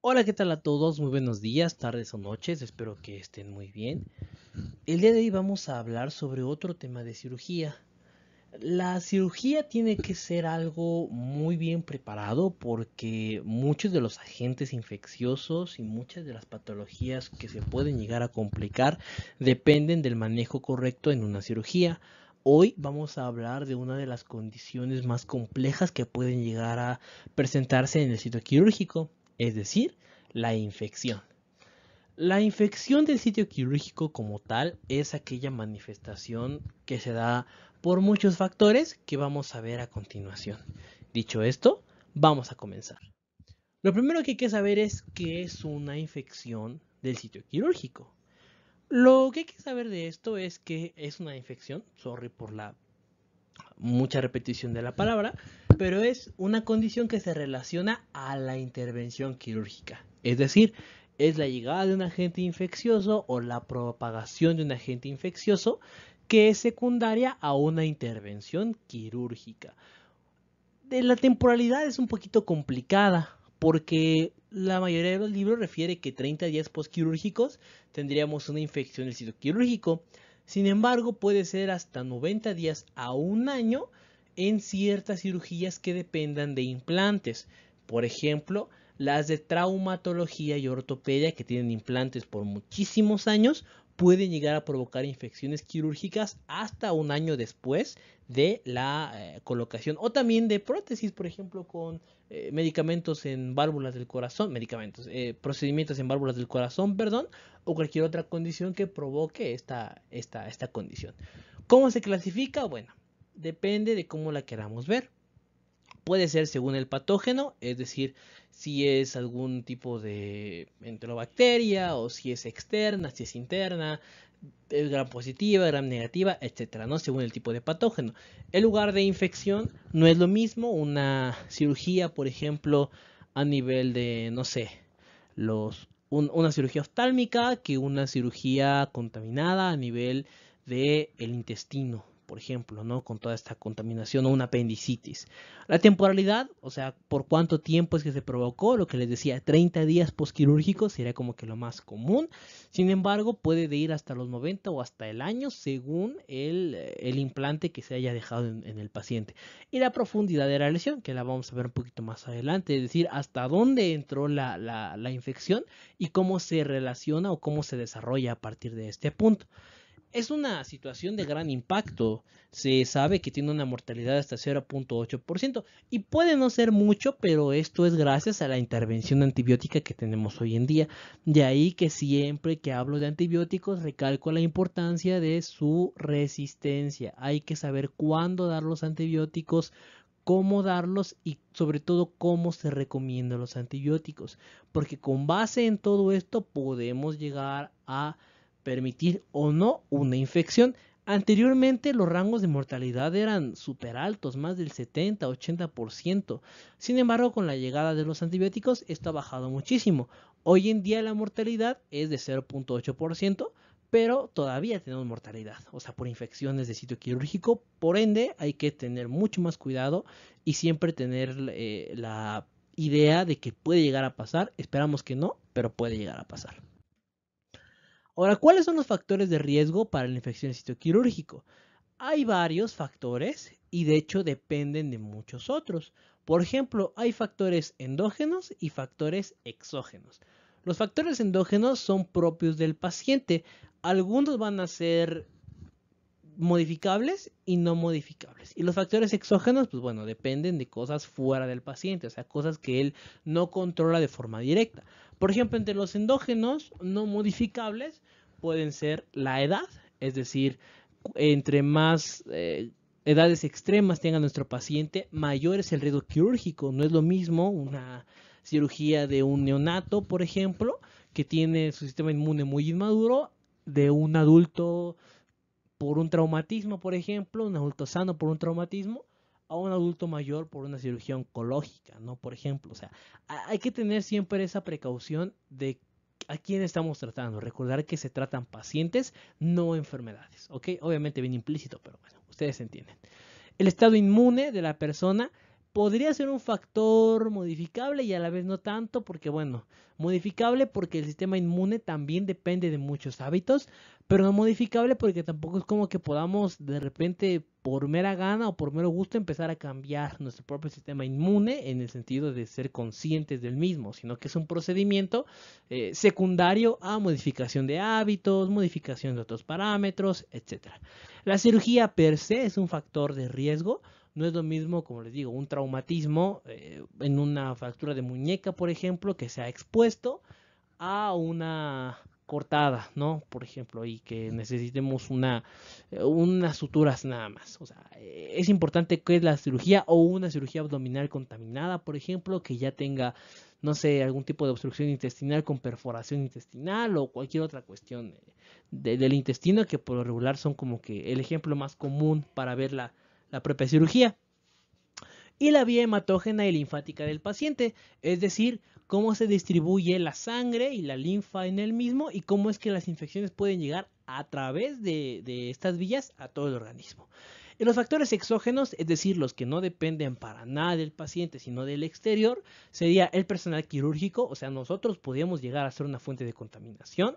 Hola, ¿qué tal a todos? Muy buenos días, tardes o noches, espero que estén muy bien. El día de hoy vamos a hablar sobre otro tema de cirugía. La cirugía tiene que ser algo muy bien preparado porque muchos de los agentes infecciosos y muchas de las patologías que se pueden llegar a complicar dependen del manejo correcto en una cirugía. Hoy vamos a hablar de una de las condiciones más complejas que pueden llegar a presentarse en el sitio quirúrgico, es decir, la infección. La infección del sitio quirúrgico como tal es aquella manifestación que se da por muchos factores que vamos a ver a continuación. Dicho esto, vamos a comenzar. Lo primero que hay que saber es qué es una infección del sitio quirúrgico. Lo que hay que saber de esto es que es una infección, sorry por la mucha repetición de la palabra, pero es una condición que se relaciona a la intervención quirúrgica. Es decir, es la llegada de un agente infeccioso o la propagación de un agente infeccioso que es secundaria a una intervención quirúrgica. De la temporalidad es un poquito complicada porque la mayoría de los libros refiere que 30 días postquirúrgicos tendríamos una infección del sitio quirúrgico. Sin embargo, puede ser hasta 90 días a un año en ciertas cirugías que dependan de implantes. Por ejemplo, las de traumatología y ortopedia que tienen implantes por muchísimos años pueden llegar a provocar infecciones quirúrgicas hasta un año después de la colocación o también de prótesis, por ejemplo, con medicamentos en válvulas del corazón, procedimientos en válvulas del corazón, perdón, o cualquier otra condición que provoque esta condición. ¿Cómo se clasifica? Bueno, depende de cómo la queramos ver. Puede ser según el patógeno, es decir, si es algún tipo de enterobacteria o si es externa, si es interna, es gram positiva, gram negativa, etcétera, ¿no? Según el tipo de patógeno. El lugar de infección no es lo mismo, una cirugía, por ejemplo, a nivel de, no sé, una cirugía oftálmica que una cirugía contaminada a nivel del intestino, por ejemplo, ¿no? Con toda esta contaminación o una apendicitis. La temporalidad, o sea, por cuánto tiempo es que se provocó, lo que les decía, 30 días postquirúrgicos sería como que lo más común. Sin embargo, puede de ir hasta los 90 o hasta el año según el implante que se haya dejado en el paciente. Y la profundidad de la lesión, que la vamos a ver un poquito más adelante, es decir, hasta dónde entró la infección y cómo se relaciona o cómo se desarrolla a partir de este punto. Es una situación de gran impacto. Se sabe que tiene una mortalidad hasta 0.8% y puede no ser mucho, pero esto es gracias a la intervención antibiótica que tenemos hoy en día. De ahí que siempre que hablo de antibióticos recalco la importancia de su resistencia. Hay que saber cuándo dar los antibióticos, cómo darlos y sobre todo cómo se recomiendan los antibióticos. Porque con base en todo esto podemos llegar a permitir o no una infección. Anteriormente los rangos de mortalidad eran súper altos, más del 70-80%. Sin embargo, con la llegada de los antibióticos, esto ha bajado muchísimo. Hoy en día la mortalidad es de 0.8%, pero todavía tenemos mortalidad, o sea, por infecciones de sitio quirúrgico. Por ende, hay que tener mucho más cuidado y siempre tener la idea de que puede llegar a pasar. Esperamos que no, pero puede llegar a pasar. Ahora, ¿cuáles son los factores de riesgo para la infección del sitio quirúrgico? Hay varios factores y de hecho dependen de muchos otros. Por ejemplo, hay factores endógenos y factores exógenos. Los factores endógenos son propios del paciente. Algunos van a ser modificables y no modificables. Y los factores exógenos, pues bueno, dependen de cosas fuera del paciente, o sea, cosas que él no controla de forma directa. Por ejemplo, entre los endógenos no modificables pueden ser la edad, es decir, entre más edades extremas tenga nuestro paciente, mayor es el riesgo quirúrgico. No es lo mismo una cirugía de un neonato, por ejemplo, que tiene su sistema inmune muy inmaduro, de un adulto por un traumatismo, por ejemplo, un adulto sano por un traumatismo, a un adulto mayor por una cirugía oncológica, ¿no? Por ejemplo, o sea, hay que tener siempre esa precaución de a quién estamos tratando. Recordar que se tratan pacientes, no enfermedades, ¿ok? Obviamente bien implícito, pero bueno, ustedes entienden. El estado inmune de la persona podría ser un factor modificable y a la vez no tanto, porque bueno, modificable porque el sistema inmune también depende de muchos hábitos, pero no modificable porque tampoco es como que podamos de repente por mera gana o por mero gusto empezar a cambiar nuestro propio sistema inmune en el sentido de ser conscientes del mismo, sino que es un procedimiento secundario a modificación de hábitos, modificación de otros parámetros, etcétera. La cirugía per se es un factor de riesgo. No es lo mismo, como les digo, un traumatismo en una fractura de muñeca, por ejemplo, que se ha expuesto a una cortada, ¿no? Por ejemplo, y que necesitemos unas suturas nada más. O sea, es importante que es la cirugía o una cirugía abdominal contaminada, por ejemplo, que ya tenga, no sé, algún tipo de obstrucción intestinal con perforación intestinal o cualquier otra cuestión del intestino, que por lo regular son como que el ejemplo más común para ver la propia cirugía. Y la vía hematógena y linfática del paciente, es decir, cómo se distribuye la sangre y la linfa en el mismo y cómo es que las infecciones pueden llegar a través de estas vías a todo el organismo. Y los factores exógenos, es decir, los que no dependen para nada del paciente, sino del exterior, sería el personal quirúrgico, o sea, nosotros podríamos llegar a ser una fuente de contaminación.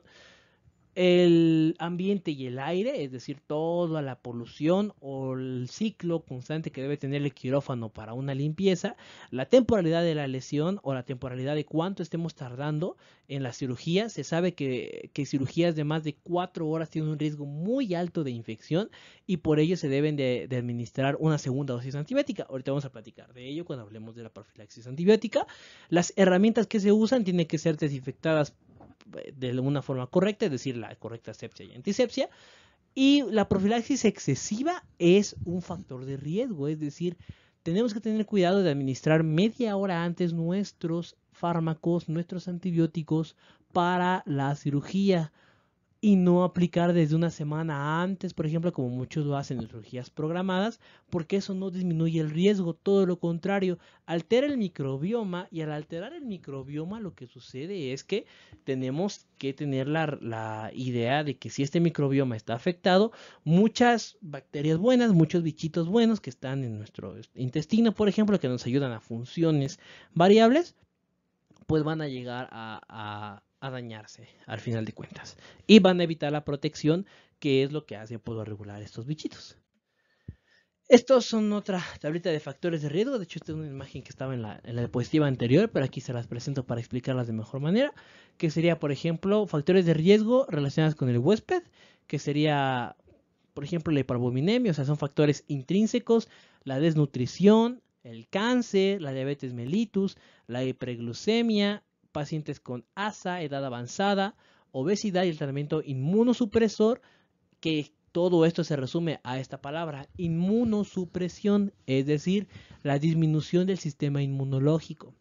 El ambiente y el aire, es decir, toda la polución o el ciclo constante que debe tener el quirófano para una limpieza, la temporalidad de la lesión o la temporalidad de cuánto estemos tardando en la cirugía. Se sabe que cirugías de más de 4 horas tienen un riesgo muy alto de infección y por ello se deben de administrar una segunda dosis antibiótica. Ahorita vamos a platicar de ello cuando hablemos de la profilaxis antibiótica. Las herramientas que se usan tienen que ser desinfectadas de una forma correcta, es decir, la correcta asepsia y antisepsia. Y la profilaxis excesiva es un factor de riesgo, es decir, tenemos que tener cuidado de administrar media hora antes nuestros fármacos, nuestros antibióticos para la cirugía y no aplicar desde una semana antes, por ejemplo, como muchos lo hacen en cirugías programadas, porque eso no disminuye el riesgo, todo lo contrario, altera el microbioma y al alterar el microbioma lo que sucede es que tenemos que tener la idea de que si este microbioma está afectado, muchas bacterias buenas, muchos bichitos buenos que están en nuestro intestino, por ejemplo, que nos ayudan a funciones variables, pues van a llegar a dañarse al final de cuentas. Y van a evitar la protección, que es lo que hace por regular estos bichitos. Estos son otra tablita de factores de riesgo. De hecho, esta es una imagen que estaba en la diapositiva anterior, pero aquí se las presento para explicarlas de mejor manera. Que sería, por ejemplo, factores de riesgo relacionados con el huésped, que sería, por ejemplo, la hiperalbuminemia, o sea, son factores intrínsecos, la desnutrición, el cáncer, la diabetes mellitus, la hiperglucemia, pacientes con ASA, edad avanzada, obesidad y el tratamiento inmunosupresor, que todo esto se resume a esta palabra, inmunosupresión, es decir, la disminución del sistema inmunológico.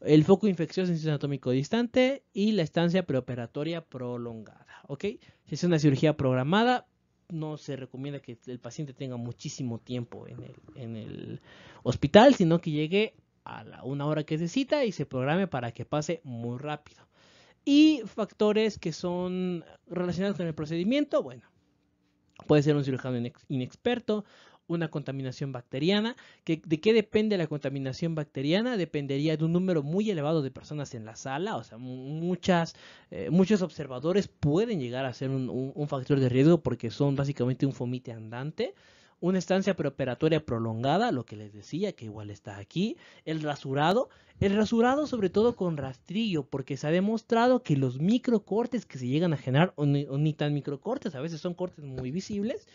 El foco infeccioso en sitio anatómico distante y la estancia preoperatoria prolongada. ¿Ok? Si es una cirugía programada, no se recomienda que el paciente tenga muchísimo tiempo en el hospital, sino que llegue a una hora que es de cita y se programe para que pase muy rápido. Y factores que son relacionados con el procedimiento, bueno, puede ser un cirujano inexperto, una contaminación bacteriana. ¿De qué depende la contaminación bacteriana? Dependería de un número muy elevado de personas en la sala, o sea, muchos observadores pueden llegar a ser un factor de riesgo porque son básicamente un fomite andante. Una estancia preoperatoria prolongada, lo que les decía, que igual está aquí. El rasurado sobre todo con rastrillo, porque se ha demostrado que los microcortes que se llegan a generar, o ni tan microcortes, a veces son cortes muy visibles,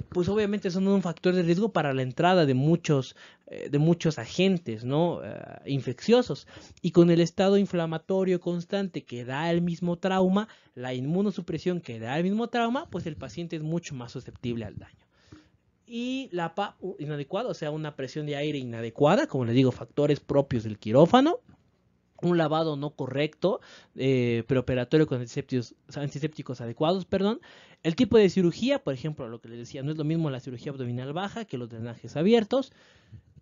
pues obviamente son un factor de riesgo para la entrada de muchos agentes, ¿no? Infecciosos. Y con el estado inflamatorio constante que da el mismo trauma, la inmunosupresión que da el mismo trauma, pues el paciente es mucho más susceptible al daño. Y la PA inadecuada, o sea, una presión de aire inadecuada, como les digo, factores propios del quirófano. Un lavado no correcto, preoperatorio con antisépticos adecuados, perdón. El tipo de cirugía, por ejemplo, lo que les decía, no es lo mismo la cirugía abdominal baja que los drenajes abiertos.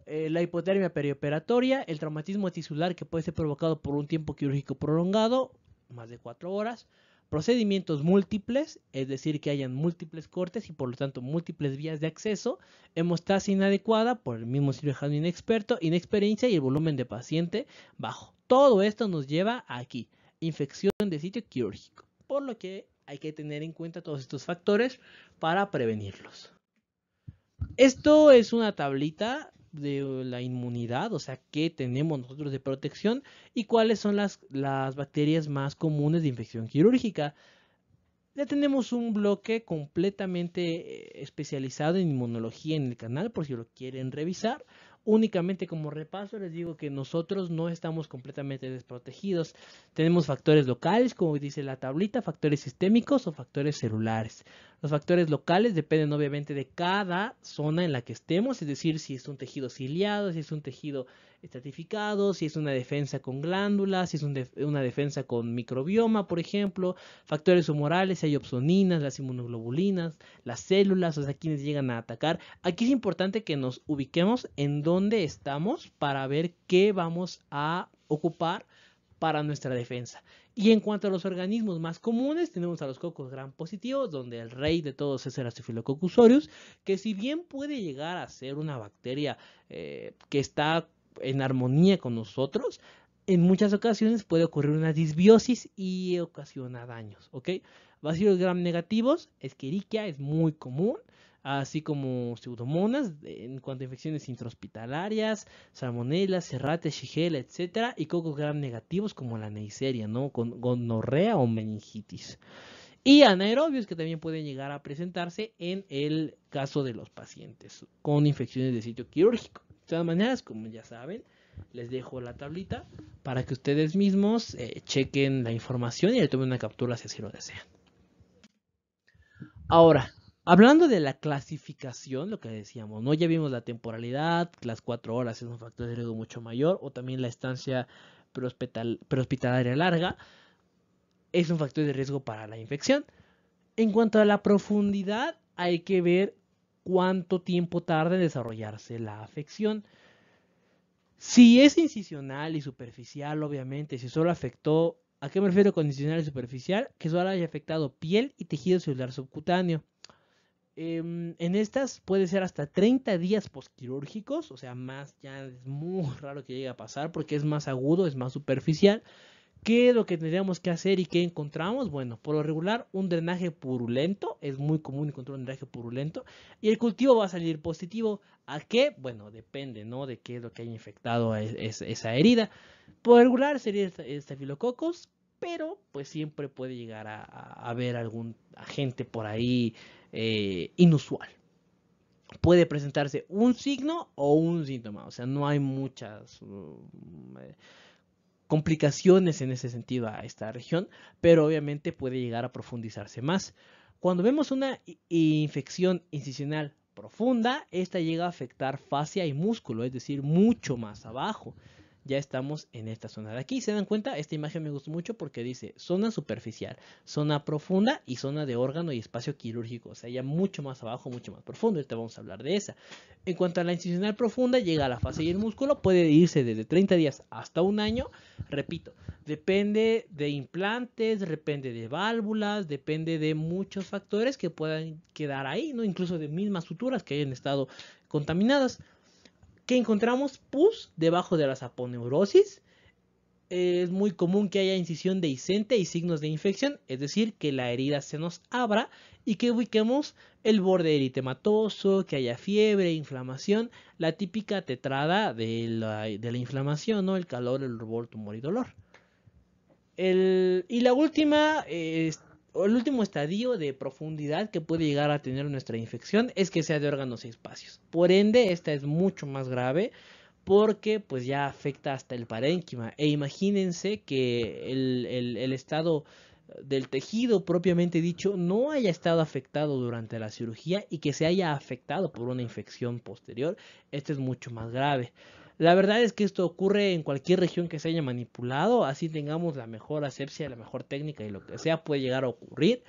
La hipotermia perioperatoria, el traumatismo tisular que puede ser provocado por un tiempo quirúrgico prolongado, más de 4 horas. Procedimientos múltiples, es decir, que hayan múltiples cortes y por lo tanto múltiples vías de acceso. Hemostasia inadecuada por el mismo cirujano inexperto, inexperiencia y el volumen de paciente bajo. Todo esto nos lleva aquí, infección de sitio quirúrgico, por lo que hay que tener en cuenta todos estos factores para prevenirlos. Esto es una tablita de la inmunidad, o sea, qué tenemos nosotros de protección y cuáles son las bacterias más comunes de infección quirúrgica. Ya tenemos un bloque completamente especializado en inmunología en el canal, por si lo quieren revisar. Únicamente como repaso les digo que nosotros no estamos completamente desprotegidos. Tenemos factores locales, como dice la tablita, factores sistémicos o factores celulares. Los factores locales dependen obviamente de cada zona en la que estemos, es decir, si es un tejido ciliado, si es un tejido estratificado, si es una defensa con glándulas, si es una defensa con microbioma, por ejemplo, factores humorales, si hay opsoninas, las inmunoglobulinas, las células, o sea, quienes llegan a atacar. Aquí es importante que nos ubiquemos en dónde estamos para ver qué vamos a ocupar para nuestra defensa. Y en cuanto a los organismos más comunes, tenemos a los cocos gram positivos, donde el rey de todos es el Staphylococcus aureus, que si bien puede llegar a ser una bacteria que está en armonía con nosotros, en muchas ocasiones puede ocurrir una disbiosis y ocasiona daños, ¿ok? Bacilos gram negativos, Escherichia es muy común, así como pseudomonas en cuanto a infecciones intrahospitalarias, salmonella, serratia, shigella, etc. Y cocos gram negativos como la neisseria, ¿no? Con gonorrea o meningitis. Y anaerobios que también pueden llegar a presentarse en el caso de los pacientes con infecciones de sitio quirúrgico. De todas maneras, como ya saben, les dejo la tablita para que ustedes mismos chequen la información y le tomen una captura si así lo desean. Ahora, hablando de la clasificación, lo que decíamos, ¿no? Ya vimos la temporalidad, las 4 horas es un factor de riesgo mucho mayor, o también la estancia prehospitalaria larga es un factor de riesgo para la infección. En cuanto a la profundidad, hay que ver cuánto tiempo tarda en desarrollarse la afección. Si es incisional y superficial, obviamente, si solo afectó, ¿a qué me refiero con incisional y superficial? Que solo haya afectado piel y tejido celular subcutáneo. En estas puede ser hasta 30 días postquirúrgicos, o sea, más ya es muy raro que llegue a pasar porque es más agudo, es más superficial. ¿Qué es lo que tendríamos que hacer y qué encontramos? Bueno, por lo regular, un drenaje purulento. Es muy común encontrar un drenaje purulento. Y el cultivo va a salir positivo. ¿A qué? Bueno, depende, ¿no? De qué es lo que haya infectado esa herida. Por lo regular sería estafilococos, pero pues siempre puede llegar a haber algún agente por ahí inusual. Puede presentarse un signo o un síntoma. O sea, no hay muchas complicaciones en ese sentido a esta región, pero obviamente puede llegar a profundizarse más. Cuando vemos una infección incisional profunda, esta llega a afectar fascia y músculo, es decir, mucho más abajo. Ya estamos en esta zona de aquí. ¿Se dan cuenta? Esta imagen me gustó mucho porque dice zona superficial, zona profunda y zona de órgano y espacio quirúrgico. O sea, ya mucho más abajo, mucho más profundo. Ahorita vamos a hablar de esa. En cuanto a la incisional profunda, llega a la fascia y el músculo. Puede irse desde 30 días hasta un año. Repito, depende de implantes, depende de válvulas, depende de muchos factores que puedan quedar ahí, ¿no? Incluso de mismas suturas que hayan estado contaminadas. ¿Qué encontramos? Pus debajo de la saponeurosis. Es muy común que haya incisión dehiscente y signos de infección, es decir, que la herida se nos abra y que ubiquemos el borde eritematoso, que haya fiebre, inflamación, la típica tetrada de la inflamación, ¿no? El calor, el rubor, tumor y dolor. Y la última, o el último estadio de profundidad que puede llegar a tener nuestra infección es que sea de órganos y espacios. Por ende, esta es mucho más grave porque pues ya afecta hasta el parénquima. E imagínense que el estado del tejido propiamente dicho no haya estado afectado durante la cirugía y que se haya afectado por una infección posterior. Esto es mucho más grave. La verdad es que esto ocurre en cualquier región que se haya manipulado, así tengamos la mejor asepsia, la mejor técnica y lo que sea puede llegar a ocurrir.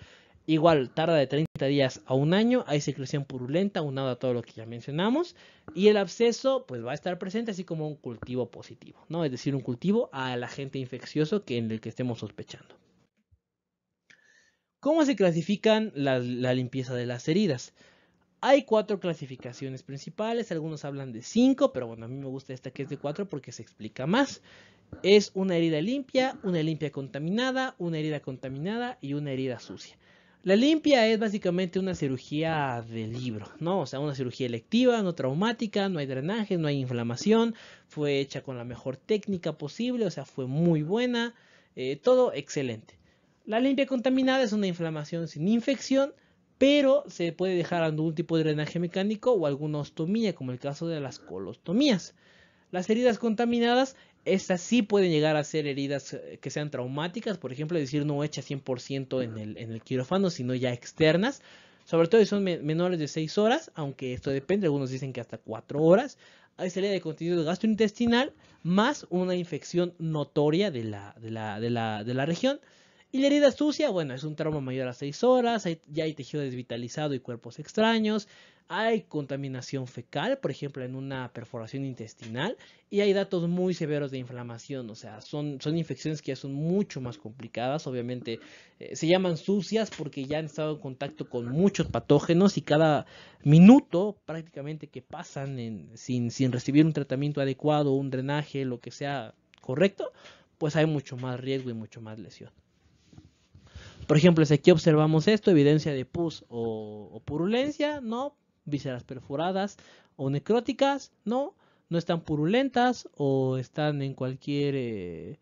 Igual tarda de 30 días a un año, hay secreción purulenta, unado a todo lo que ya mencionamos, y el absceso pues va a estar presente así como un cultivo positivo, ¿no? Es decir, un cultivo al agente infeccioso en el que estemos sospechando. ¿Cómo se clasifican la limpieza de las heridas? Hay 4 clasificaciones principales, algunos hablan de 5, pero bueno, a mí me gusta esta que es de 4 porque se explica más. Es una herida limpia, una limpia contaminada, una herida contaminada y una herida sucia. La limpia es básicamente una cirugía de libro, ¿no? O sea, una cirugía electiva, no traumática, no hay drenaje, no hay inflamación, fue hecha con la mejor técnica posible, o sea, fue muy buena, todo excelente. La limpia contaminada es una inflamación sin infección, pero se puede dejar algún tipo de drenaje mecánico o alguna ostomía, como el caso de las colostomías. Las heridas contaminadas, estas sí pueden llegar a ser heridas que sean traumáticas, por ejemplo, es decir, no hechas 100% en el quirófano, sino ya externas, sobre todo si son menores de 6 horas, aunque esto depende, algunos dicen que hasta 4 horas. Hay salida de contenido gastrointestinal más una infección notoria de la región. Y la herida sucia, bueno, es un trauma mayor a 6 horas, ya hay tejido desvitalizado y cuerpos extraños, hay contaminación fecal, por ejemplo, en una perforación intestinal, y hay datos muy severos de inflamación, o sea, son infecciones que ya son mucho más complicadas, obviamente se llaman sucias porque ya han estado en contacto con muchos patógenos y cada minuto prácticamente que pasan sin recibir un tratamiento adecuado, un drenaje, lo que sea correcto, pues hay mucho más riesgo y mucho más lesión. Por ejemplo, si aquí observamos esto, evidencia de pus o purulencia, no, vísceras perforadas o necróticas, no, no están purulentas o están en cualquier,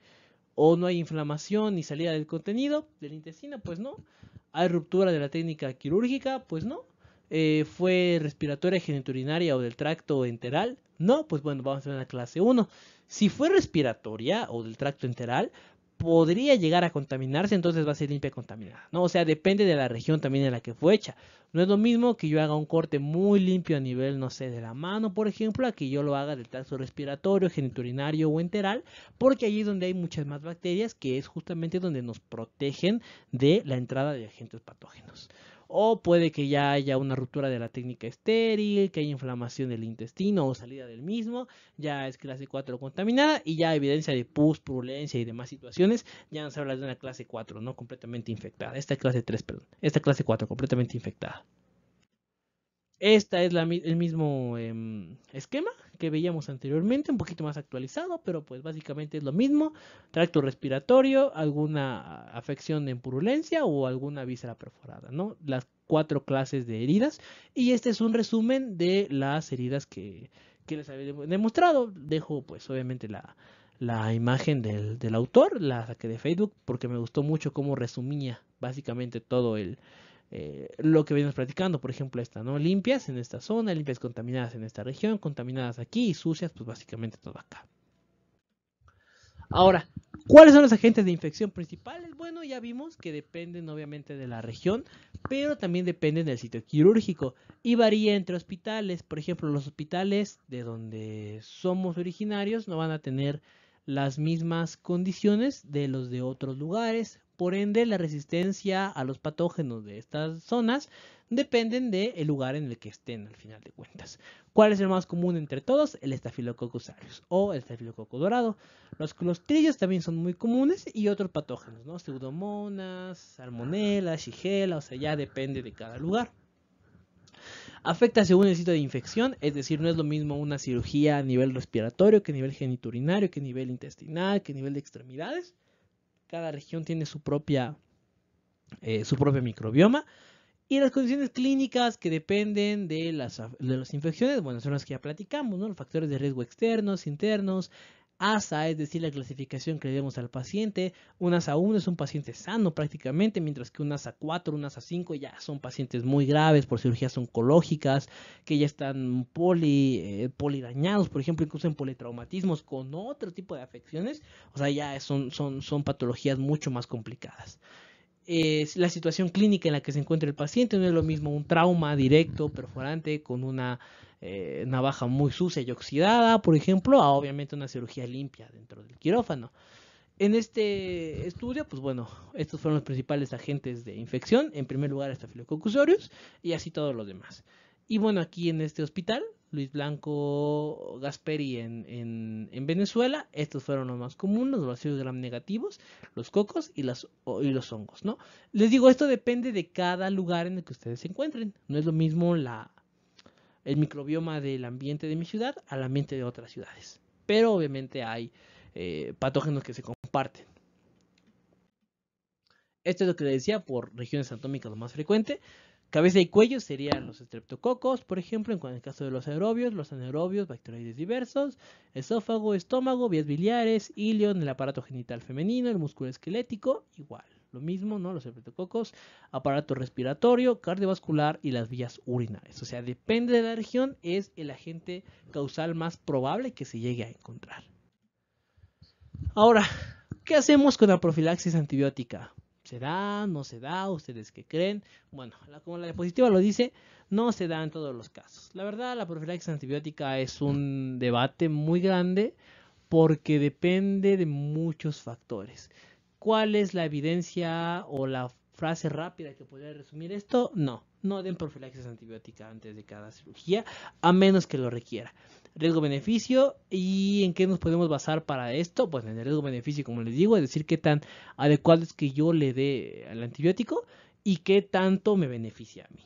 o no hay inflamación ni salida del contenido del intestino, pues no. Hay ruptura de la técnica quirúrgica, pues no. Fue respiratoria, genitourinaria o del tracto enteral, no, pues bueno, vamos a ver en la clase 1. Si fue respiratoria o del tracto enteral, podría llegar a contaminarse, entonces va a ser limpia contaminada, ¿no? O sea, depende de la región también en la que fue hecha. No es lo mismo que yo haga un corte muy limpio a nivel, no sé, de la mano, por ejemplo, a que yo lo haga del tracto respiratorio, genitourinario o enteral, porque allí es donde hay muchas más bacterias, que es justamente donde nos protegen de la entrada de agentes patógenos. O puede que ya haya una ruptura de la técnica estéril, que haya inflamación del intestino o salida del mismo, ya es clase 4 contaminada y ya evidencia de pus, purulencia y demás situaciones, ya no se habla de una clase 4, ¿no? Completamente infectada. Esta clase 3, perdón. Esta clase 4, completamente infectada. Esta es el mismo esquema que veíamos anteriormente, un poquito más actualizado, pero pues básicamente es lo mismo. Tracto respiratorio, alguna afección en purulencia o alguna víscera perforada, ¿no? Las 4 clases de heridas. Y este es un resumen de las heridas que les había demostrado. Dejo pues obviamente la imagen del autor, la saqué de Facebook porque me gustó mucho cómo resumía básicamente todo lo que venimos platicando, por ejemplo esta, ¿no? Limpias en esta zona, limpias contaminadas en esta región, contaminadas aquí y sucias, pues básicamente todo acá. Ahora, ¿cuáles son los agentes de infección principales? Bueno, ya vimos que dependen obviamente de la región, pero también dependen del sitio quirúrgico y varía entre hospitales. Por ejemplo, los hospitales de donde somos originarios no van a tener las mismas condiciones de los de otros lugares. Por ende, la resistencia a los patógenos de estas zonas dependen del lugar en el que estén al final de cuentas. ¿Cuál es el más común entre todos? El Staphylococcus aureus o el estafilococo dorado. Los clostridioides también son muy comunes y otros patógenos, ¿no? Pseudomonas, salmonella, shigella, o sea, ya depende de cada lugar. Afecta según el sitio de infección, es decir, no es lo mismo una cirugía a nivel respiratorio que a nivel genitourinario, que a nivel intestinal, que a nivel de extremidades. Cada región tiene su propio microbioma. Y las condiciones clínicas que dependen de las infecciones, bueno, son las que ya platicamos, ¿no? Los factores de riesgo externos, internos, ASA, es decir, la clasificación que le demos al paciente. Un ASA 1 es un paciente sano prácticamente, mientras que un ASA 4, un ASA 5 ya son pacientes muy graves por cirugías oncológicas, que ya están polidañados, por ejemplo, incluso en politraumatismos con otro tipo de afecciones. O sea, ya son patologías mucho más complicadas. La situación clínica en la que se encuentra el paciente, no es lo mismo un trauma directo, perforante, con una navaja muy sucia y oxidada, por ejemplo, a obviamente una cirugía limpia dentro del quirófano. En este estudio, pues bueno, estos fueron los principales agentes de infección. En primer lugar, Staphylococcus aureus y así todos los demás. Y bueno, aquí en este hospital, Luis Blanco Gasperi en Venezuela. Estos fueron los más comunes, los ácidos gram negativos, los cocos y los hongos, ¿no? Les digo, esto depende de cada lugar en el que ustedes se encuentren. No es lo mismo el microbioma del ambiente de mi ciudad al ambiente de otras ciudades. Pero obviamente hay patógenos que se comparten. Esto es lo que les decía por regiones anatómicas lo más frecuente. Cabeza y cuello serían los estreptococos, por ejemplo, en el caso de los aerobios, los anaerobios, bacteroides diversos, esófago, estómago, vías biliares, ilio en el aparato genital femenino, el músculo esquelético, igual, lo mismo, ¿no? Los estreptococos, aparato respiratorio, cardiovascular y las vías urinarias. O sea, depende de la región, es el agente causal más probable que se llegue a encontrar. Ahora, ¿qué hacemos con la profilaxis antibiótica? ¿Se da? ¿No se da? ¿Ustedes qué creen? Bueno, como la diapositiva lo dice, no se da en todos los casos. La verdad, la profilaxis antibiótica es un debate muy grande porque depende de muchos factores. ¿Cuál es la evidencia o la frase rápida que podría resumir esto? No den profilaxis antibiótica antes de cada cirugía, a menos que lo requiera. Riesgo-beneficio, ¿y en qué nos podemos basar para esto? Pues en el riesgo-beneficio, como les digo, es decir, qué tan adecuado es que yo le dé al antibiótico y qué tanto me beneficia a mí.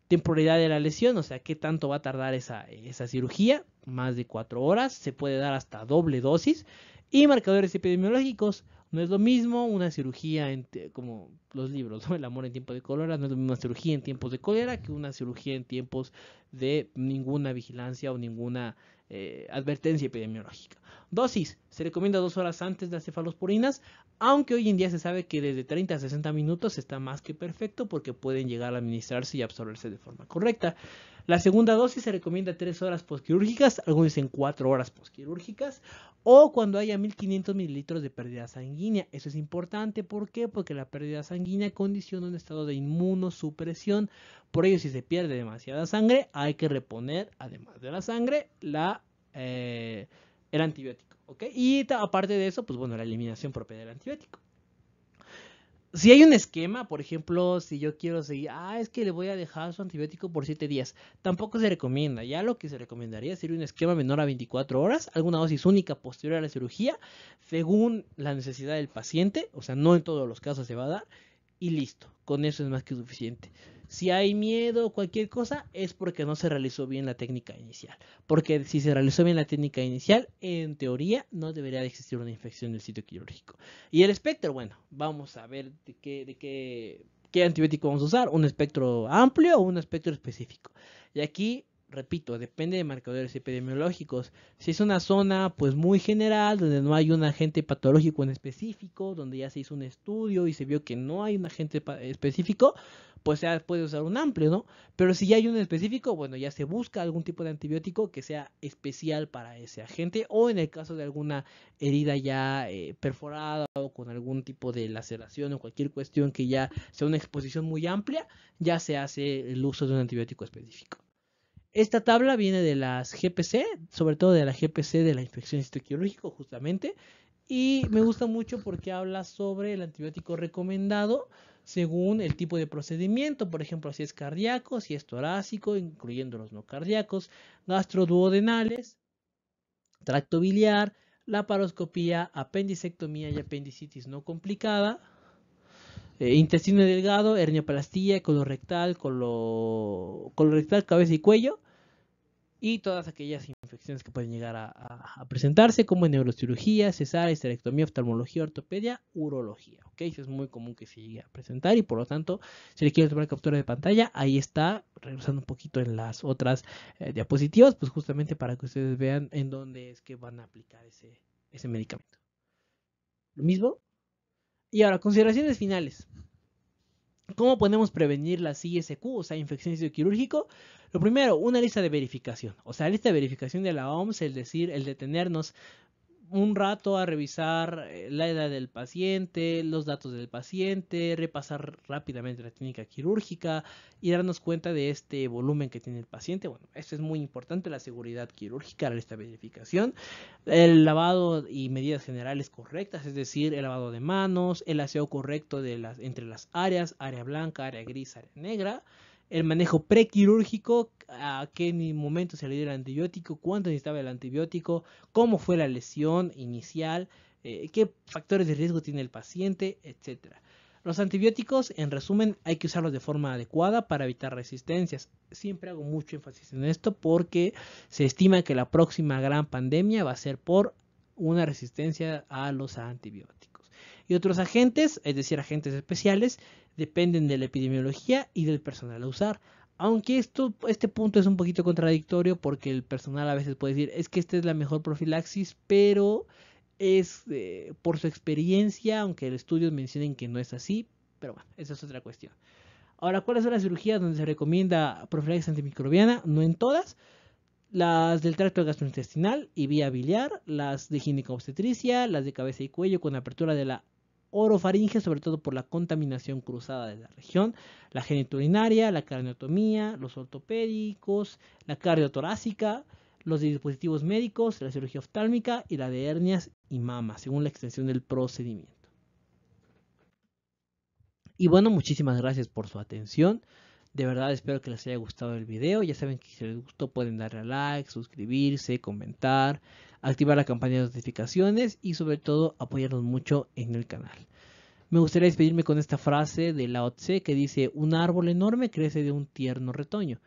Temporalidad de la lesión, o sea, qué tanto va a tardar esa cirugía, más de 4 horas, se puede dar hasta doble dosis. Y marcadores epidemiológicos, no es lo mismo una cirugía, como los libros, ¿no? El amor en tiempo de cólera, no es lo mismo una cirugía en tiempos de cólera que una cirugía en tiempos de ninguna vigilancia o ninguna advertencia epidemiológica. Dosis, se recomienda 2 horas antes de las cefalosporinas, aunque hoy en día se sabe que desde 30 a 60 minutos está más que perfecto porque pueden llegar a administrarse y absorberse de forma correcta. La segunda dosis se recomienda 3 horas postquirúrgicas, algunos dicen 4 horas postquirúrgicas, o cuando haya 1500 mililitros de pérdida sanguínea. Eso es importante, ¿por qué? Porque la pérdida sanguínea condiciona un estado de inmunosupresión. Por ello, si se pierde demasiada sangre, hay que reponer, además de la sangre, el antibiótico, ¿ok? Y aparte de eso, pues bueno, la eliminación propia del antibiótico. Si hay un esquema, por ejemplo, si yo quiero seguir, es que le voy a dejar su antibiótico por 7 días, tampoco se recomienda. Ya lo que se recomendaría sería un esquema menor a 24 horas, alguna dosis única posterior a la cirugía, según la necesidad del paciente, o sea, no en todos los casos se va a dar, y listo, con eso es más que suficiente. Si hay miedo o cualquier cosa, es porque no se realizó bien la técnica inicial. Porque si se realizó bien la técnica inicial, en teoría no debería de existir una infección del sitio quirúrgico. Y el espectro, bueno, vamos a ver qué antibiótico vamos a usar. ¿Un espectro amplio o un espectro específico? Y aquí, repito, depende de marcadores epidemiológicos. Si es una zona pues muy general, donde no hay un agente patológico en específico, donde ya se hizo un estudio y se vio que no hay un agente específico, pues ya puede usar un amplio, ¿no? Pero si ya hay un específico, bueno, ya se busca algún tipo de antibiótico que sea especial para ese agente, o en el caso de alguna herida ya perforada o con algún tipo de laceración o cualquier cuestión que ya sea una exposición muy amplia, ya se hace el uso de un antibiótico específico. Esta tabla viene de las GPC, sobre todo de la GPC de la infección histoquirúrgica, justamente, y me gusta mucho porque habla sobre el antibiótico recomendado según el tipo de procedimiento, por ejemplo, si es cardíaco, si es torácico, incluyendo los no cardíacos, gastroduodenales, tracto biliar, laparoscopía, apendicectomía y apendicitis no complicada, intestino delgado, herniaplastía, colorectal, colorectal, cabeza y cuello, y todas aquellas infecciones que pueden llegar a presentarse, como en neurocirugía, cesárea, histerectomía, oftalmología, ortopedia, urología. ¿Ok? Eso es muy común que se llegue a presentar y por lo tanto, si le quieren tomar captura de pantalla, ahí está, regresando un poquito en las otras diapositivas, pues justamente para que ustedes vean en dónde es que van a aplicar ese medicamento. Lo mismo. Y ahora, consideraciones finales. ¿Cómo podemos prevenir la ISQ, o sea, infección quirúrgico? Lo primero, una lista de verificación. O sea, lista de verificación de la OMS, es decir, el detenernos un rato a revisar la edad del paciente, los datos del paciente, repasar rápidamente la técnica quirúrgica y darnos cuenta de este volumen que tiene el paciente. Bueno, esto es muy importante, la seguridad quirúrgica, la lista de verificación, el lavado y medidas generales correctas, es decir, el lavado de manos, el aseo correcto entre las áreas, área blanca, área gris, área negra, el manejo prequirúrgico, a qué momento se le dio el antibiótico, cuánto necesitaba el antibiótico, cómo fue la lesión inicial, qué factores de riesgo tiene el paciente, etcétera. Los antibióticos, en resumen, hay que usarlos de forma adecuada para evitar resistencias. Siempre hago mucho énfasis en esto porque se estima que la próxima gran pandemia va a ser por una resistencia a los antibióticos. Y otros agentes, es decir, agentes especiales, dependen de la epidemiología y del personal a usar. Aunque este punto es un poquito contradictorio porque el personal a veces puede decir, es que esta es la mejor profilaxis, pero es por su experiencia, aunque los estudios mencionen que no es así, pero bueno, esa es otra cuestión. Ahora, ¿cuáles son las cirugías donde se recomienda profilaxis antimicrobiana? No en todas. Las del tracto gastrointestinal y vía biliar, las de ginecobstetricia, las de cabeza y cuello con apertura de la orofaringe, sobre todo por la contaminación cruzada de la región, la genitourinaria, la craniotomía, los ortopédicos, la cardiotorácica, los de dispositivos médicos, la cirugía oftálmica y la de hernias y mamas, según la extensión del procedimiento. Y bueno, muchísimas gracias por su atención. De verdad espero que les haya gustado el video. Ya saben que si les gustó pueden darle a like, suscribirse, comentar, activar la campana de notificaciones y sobre todo apoyarnos mucho en el canal. Me gustaría despedirme con esta frase de Lao Tse que dice: un árbol enorme crece de un tierno retoño.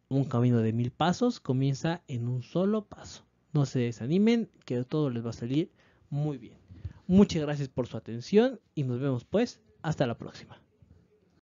Un camino de 1000 pasos comienza en un solo paso. No se desanimen, que todo les va a salir muy bien. Muchas gracias por su atención y nos vemos pues hasta la próxima.